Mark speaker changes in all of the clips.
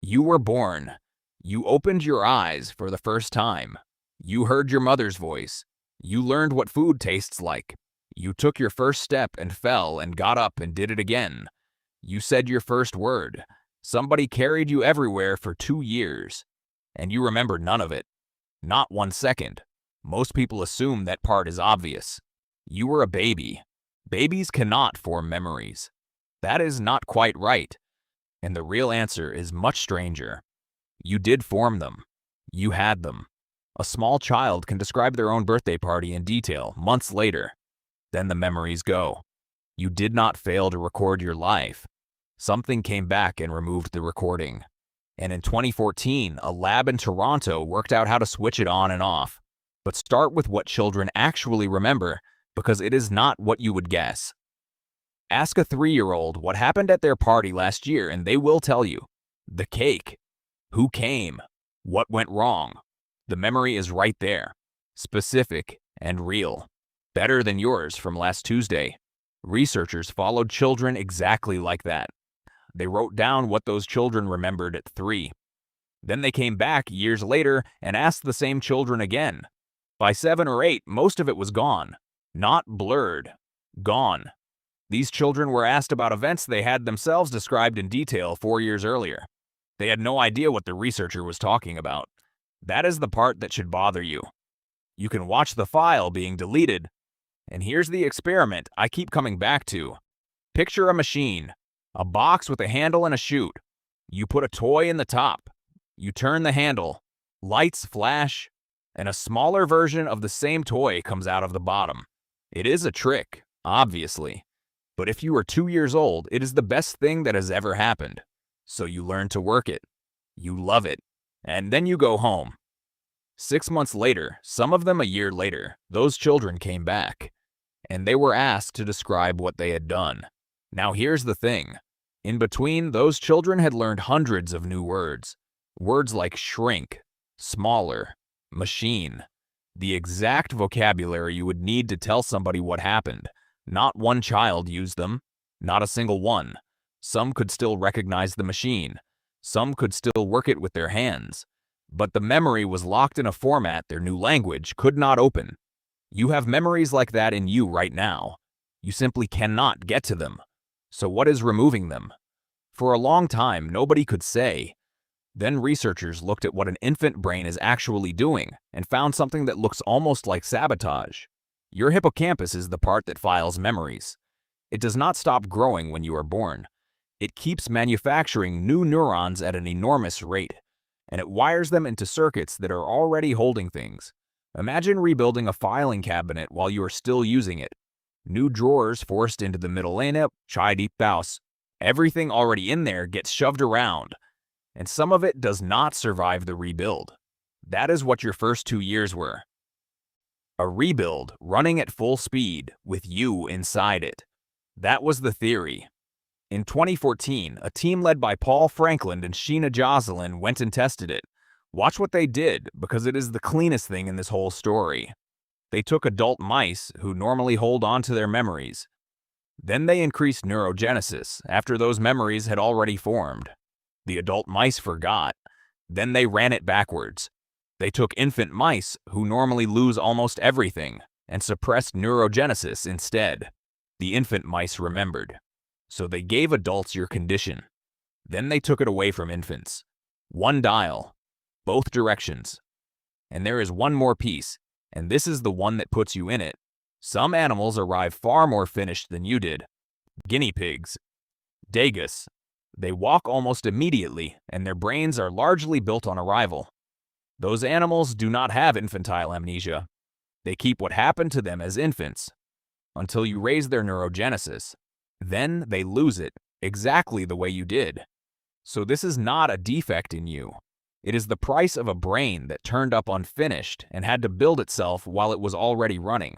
Speaker 1: You were born. You opened your eyes for the first time. You heard your mother's voice. You learned what food tastes like. You took your first step and fell and got up and did it again. You said your first word. Somebody carried you everywhere for 2 years. And you remember none of it. Not 1 second. Most people assume that part is obvious. You were a baby. Babies cannot form memories. That is not quite right. And the real answer is much stranger. You did form them. You had them. A small child can describe their own birthday party in detail months later. Then the memories go. You did not fail to record your life. Something came back and removed the recording. And in 2014, a lab in Toronto worked out how to switch it on and off. But start with what children actually remember, because it is not what you would guess. Ask a 3-year-old what happened at their party last year and they will tell you. The cake. Who came? What went wrong? The memory is right there. Specific and real. Better than yours from last Tuesday. Researchers followed children exactly like that. They wrote down what those children remembered at 3. Then they came back years later and asked the same children again. By 7 or 8, most of it was gone. Not blurred. Gone. These children were asked about events they had themselves described in detail 4 years earlier. They had no idea what the researcher was talking about. That is the part that should bother you. You can watch the file being deleted. And here's the experiment I keep coming back to. Picture a machine, a box with a handle and a chute. You put a toy in the top. You turn the handle. Lights flash, and a smaller version of the same toy comes out of the bottom. It is a trick, obviously. But if you are 2 years old, it is the best thing that has ever happened. So you learn to work it. You love it. And then you go home. 6 months later, some of them a year later, those children came back. And they were asked to describe what they had done. Now here's the thing. In between, those children had learned hundreds of new words. Words like shrink, smaller, machine. The exact vocabulary you would need to tell somebody what happened. Not one child used them. Not a single one. Some could still recognize the machine. Some could still work it with their hands. But the memory was locked in a format their new language could not open. You have memories like that in you right now. You simply cannot get to them. So what is removing them? For a long time, nobody could say. Then researchers looked at what an infant brain is actually doing and found something that looks almost like sabotage. Your hippocampus is the part that files memories. It does not stop growing when you are born. It keeps manufacturing new neurons at an enormous rate, and it wires them into circuits that are already holding things. Imagine rebuilding a filing cabinet while you are still using it. New drawers forced into the middle lane, chai deep house. Everything already in there gets shoved around, and some of it does not survive the rebuild. That is what your first 2 years were. A rebuild running at full speed with you inside it. That was the theory. In 2014, a team led by Frankland and Josselyn went and tested it. Watch what they did, because it is the cleanest thing in this whole story. They took adult mice who normally hold on to their memories. Then they increased neurogenesis after those memories had already formed. The adult mice forgot. Then they ran it backwards. They took infant mice who normally lose almost everything and suppressed neurogenesis instead. The infant mice remembered. So they gave adults your condition. Then they took it away from infants. One dial. Both directions. And there is one more piece, and this is the one that puts you in it. Some animals arrive far more finished than you did. Guinea pigs. Dagus. They walk almost immediately, and their brains are largely built on arrival. Those animals do not have infantile amnesia. They keep what happened to them as infants, until you raise their neurogenesis. Then they lose it, exactly the way you did. So this is not a defect in you. It is the price of a brain that turned up unfinished and had to build itself while it was already running.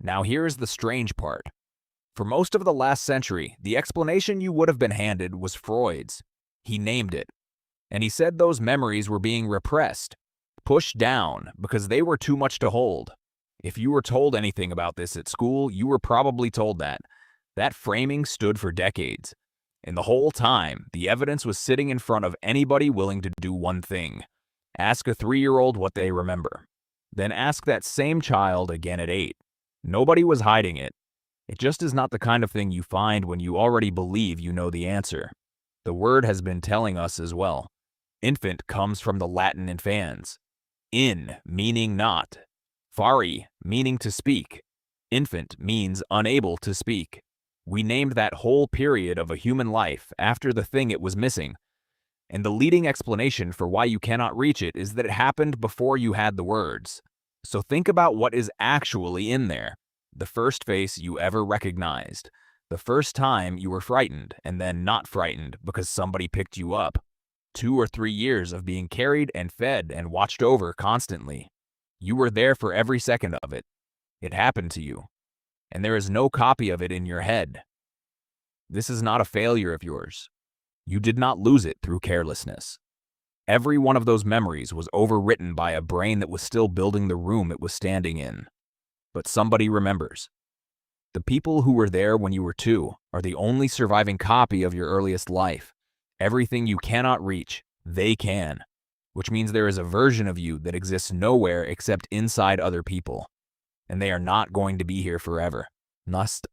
Speaker 1: Now here is the strange part. For most of the last century, the explanation you would have been handed was Freud's. He named it. And he said those memories were being repressed, pushed down, because they were too much to hold. If you were told anything about this at school, you were probably told that. That framing stood for decades. And the whole time, the evidence was sitting in front of anybody willing to do one thing. Ask a 3-year-old what they remember. Then ask that same child again at 8. Nobody was hiding it. It just is not the kind of thing you find when you already believe you know the answer. The word has been telling us as well. Infant comes from the Latin infans. In meaning not. Fari meaning to speak. Infant means unable to speak. We named that whole period of a human life after the thing it was missing. And the leading explanation for why you cannot reach it is that it happened before you had the words. So think about what is actually in there. The first face you ever recognized. The first time you were frightened and then not frightened because somebody picked you up. 2 or 3 years of being carried and fed and watched over constantly. You were there for every second of it. It happened to you. And there is no copy of it in your head. This is not a failure of yours. You did not lose it through carelessness. Every one of those memories was overwritten by a brain that was still building the room it was standing in. But somebody remembers. The people who were there when you were 2 are the only surviving copy of your earliest life. Everything you cannot reach, they can. Which means there is a version of you that exists nowhere except inside other people. And they are not going to be here forever. Nust